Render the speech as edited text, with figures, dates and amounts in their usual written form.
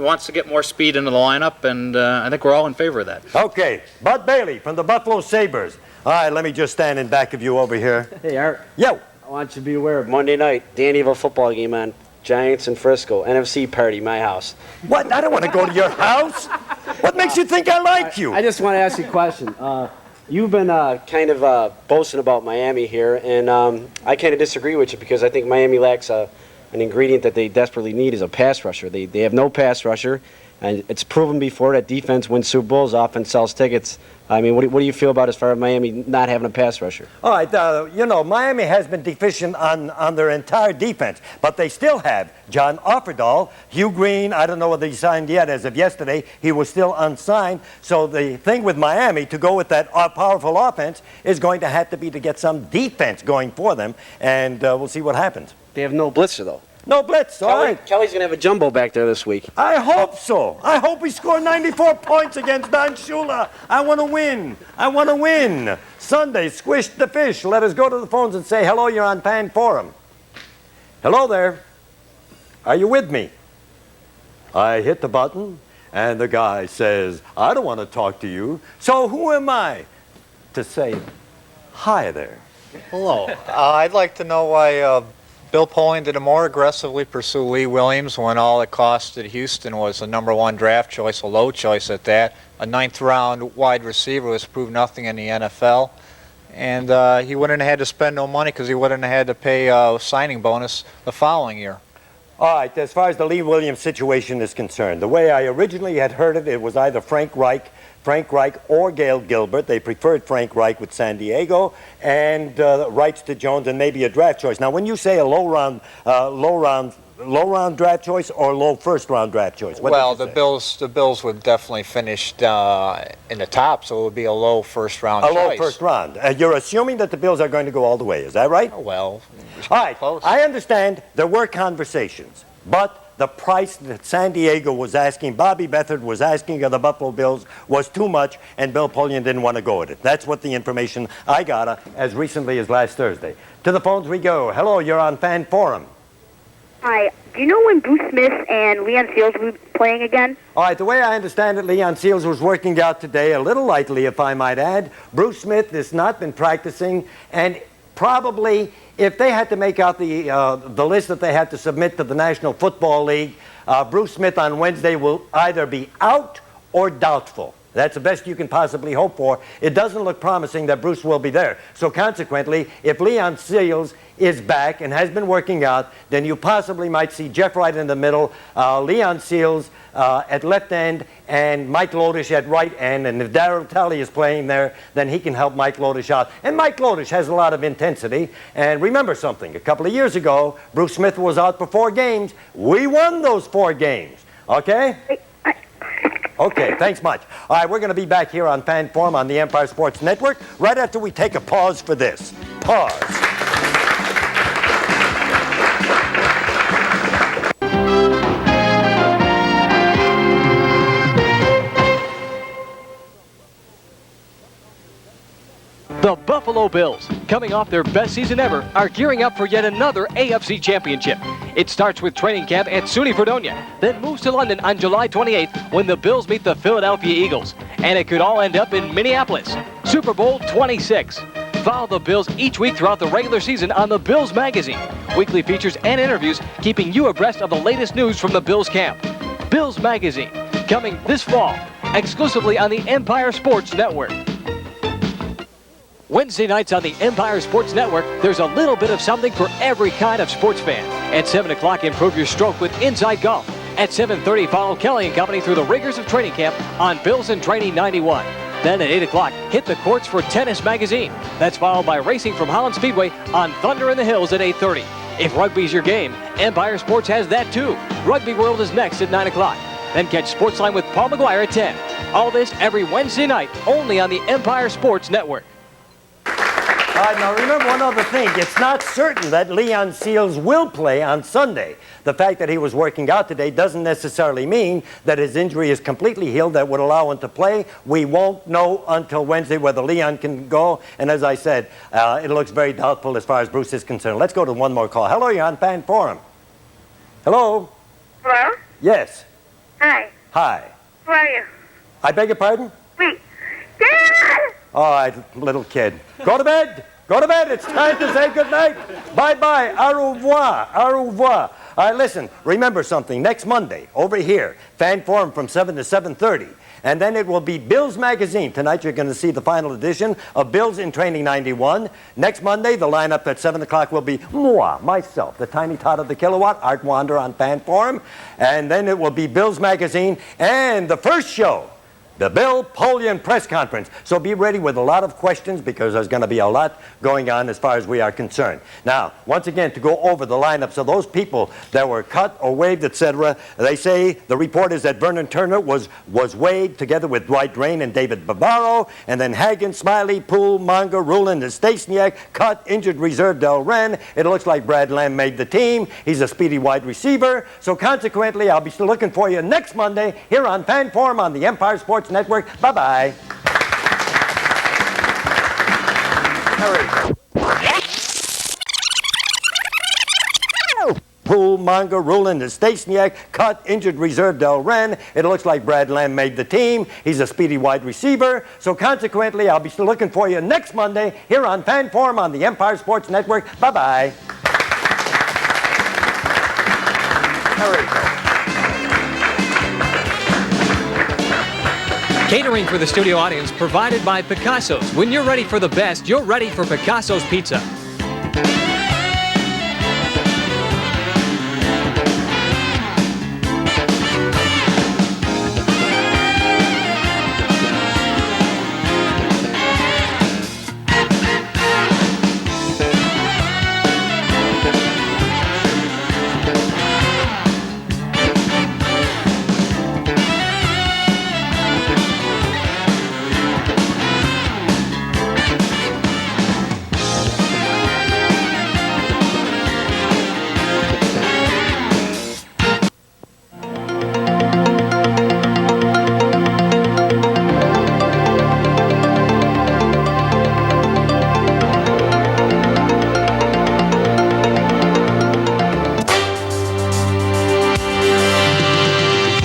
wants to get more speed into the lineup, and I think we're all in favor of that. Okay, Bud Bailey from the Buffalo Sabres. All right, let me just stand in back of you over here. Hey, Art. Yo. I want you to be aware of Monday night, Dan Evil football game on Giants and Frisco. NFC party, my house. What? I don't want to go to your house. What makes you think I like you? I just want to ask you a question. You've been kind of boasting about Miami here, and I kind of disagree with you because I think Miami lacks an ingredient that they desperately need is a pass rusher. They have no pass rusher, and it's proven before that defense wins Super Bowls, offense sells tickets. I mean, what do you feel about as far as Miami not having a pass rusher? All right, Miami has been deficient on their entire defense, but they still have John Offerdahl, Hugh Green. I don't know whether he signed yet. As of yesterday, he was still unsigned. So the thing with Miami, to go with that powerful offense, is going to have to be to get some defense going for them, and we'll see what happens. They have no blitzer, though. No blitz, all right. Kelly's going to have a jumbo back there this week. I hope so. I hope we score 94 points against Don Shula. I want to win. I want to win. Sunday, squish the fish. Let us go to the phones and say, hello, you're on Fan Forum. Hello there. Are you with me? I hit the button, and the guy says, I don't want to talk to you. So who am I to say hi there? Hello. I'd like to know why Bill Polian didn't more aggressively pursue Lee Williams when all it costed Houston was a #1 draft choice, a low choice at that, a 9th-round wide receiver who has proved nothing in the NFL, and he wouldn't have had to spend no money because he wouldn't have had to pay a signing bonus the following year. All right, as far as the Lee Williams situation is concerned, the way I originally had heard it, it was either Frank Reich or Gail Gilbert. They preferred Frank Reich with San Diego, and rights to Jones and maybe a draft choice. Now, when you say a low round draft choice or low first-round draft choice? Well, the Bills would definitely finish in the top, so it would be a low first-round choice. A low first round. You're assuming that the Bills are going to go all the way. Is that right? Oh, well, all right. close. I understand there were conversations, but the price that San Diego was asking, Bobby Beathard was asking of the Buffalo Bills was too much, and Bill Polian didn't want to go with it. That's what the information I got as recently as last Thursday. To the phones we go. Hello, you're on Fan Forum. Hi. Do you know when Bruce Smith and Leon Seals will be playing again? All right, the way I understand it, Leon Seals was working out today, a little lightly, if I might add. Bruce Smith has not been practicing, and probably, if they had to make out the list that they had to submit to the National Football League, Bruce Smith on Wednesday will either be out or doubtful. That's the best you can possibly hope for. It doesn't look promising that Bruce will be there. So consequently, if Leon Seals is back and has been working out, then you possibly might see Jeff Wright in the middle, Leon Seals at left end, and Mike Lodish at right end. And if Darryl Talley is playing there, then he can help Mike Lodish out. And Mike Lodish has a lot of intensity. And remember something, a couple of years ago, Bruce Smith was out for 4 games. We won those 4 games. Okay? Okay, thanks much. All right, we're going to be back here on Fan Forum on the Empire Sports Network right after we take a pause for this. Pause. The Buffalo Bills, coming off their best season ever, are gearing up for yet another AFC championship. It starts with training camp at SUNY Fredonia, then moves to London on July 28th when the Bills meet the Philadelphia Eagles. And it could all end up in Minneapolis. Super Bowl 26. Follow the Bills each week throughout the regular season on the Bills Magazine. Weekly features and interviews keeping you abreast of the latest news from the Bills camp. Bills Magazine, coming this fall, exclusively on the Empire Sports Network. Wednesday nights on the Empire Sports Network, there's a little bit of something for every kind of sports fan. At 7 o'clock, improve your stroke with Inside Golf. At 7:30, follow Kelly and Company through the rigors of training camp on Bills and Training 91. Then at 8 o'clock, hit the courts for Tennis Magazine. That's followed by Racing from Holland Speedway on Thunder in the Hills at 8:30. If rugby's your game, Empire Sports has that too. Rugby World is next at 9 o'clock. Then catch Sportsline with Paul McGuire at 10. All this every Wednesday night, only on the Empire Sports Network. All right, now remember one other thing. It's not certain that Leon Seals will play on Sunday. The fact that he was working out today doesn't necessarily mean that his injury is completely healed that would allow him to play. We won't know until Wednesday whether Leon can go. And as I said, it looks very doubtful as far as Bruce is concerned. Let's go to one more call. Hello, you're on Fan Forum. Hello? Hello? Yes. Hi. Hi. How are you? I beg your pardon? Wait. Dad! All right, little kid. Go to bed. Go to bed. It's time to say goodnight. Bye-bye. Au revoir. Au revoir. All right, listen. Remember something. Next Monday, over here, Fan Forum from 7 to 7:30. And then it will be Bills Magazine. Tonight you're going to see the final edition of Bills in Training 91. Next Monday, the lineup at 7 o'clock will be moi, myself, the tiny tot of the kilowatt, Art Wander on Fan Forum. And then it will be Bills Magazine and the first show, the Bill Polian press conference. So be ready with a lot of questions because there's going to be a lot going on as far as we are concerned. Now, once again, to go over the lineups of those people that were cut or waived, etc., they say the report is that Vernon Turner was waived together with Dwight Drain and David Bavaro, and then Hagen, Smiley, Poole, Monga, Rulin, and Stasiak cut, injured reserve Del Ren. It looks like Brad Lamb made the team. He's a speedy wide receiver. So consequently, I'll be still looking for you next Monday here on Fan Forum on the Empire Sports Network. Bye-bye. Poole, Monga, Rulin, and Stasiak cut, injured reserve Del Ren. It looks like Brad Lamb made the team. He's a speedy wide receiver. So consequently, I'll be still looking for you next Monday here on Fan Forum on the Empire Sports Network. Bye-bye. Catering for the studio audience provided by Picasso's. When you're ready for the best, you're ready for Picasso's Pizza.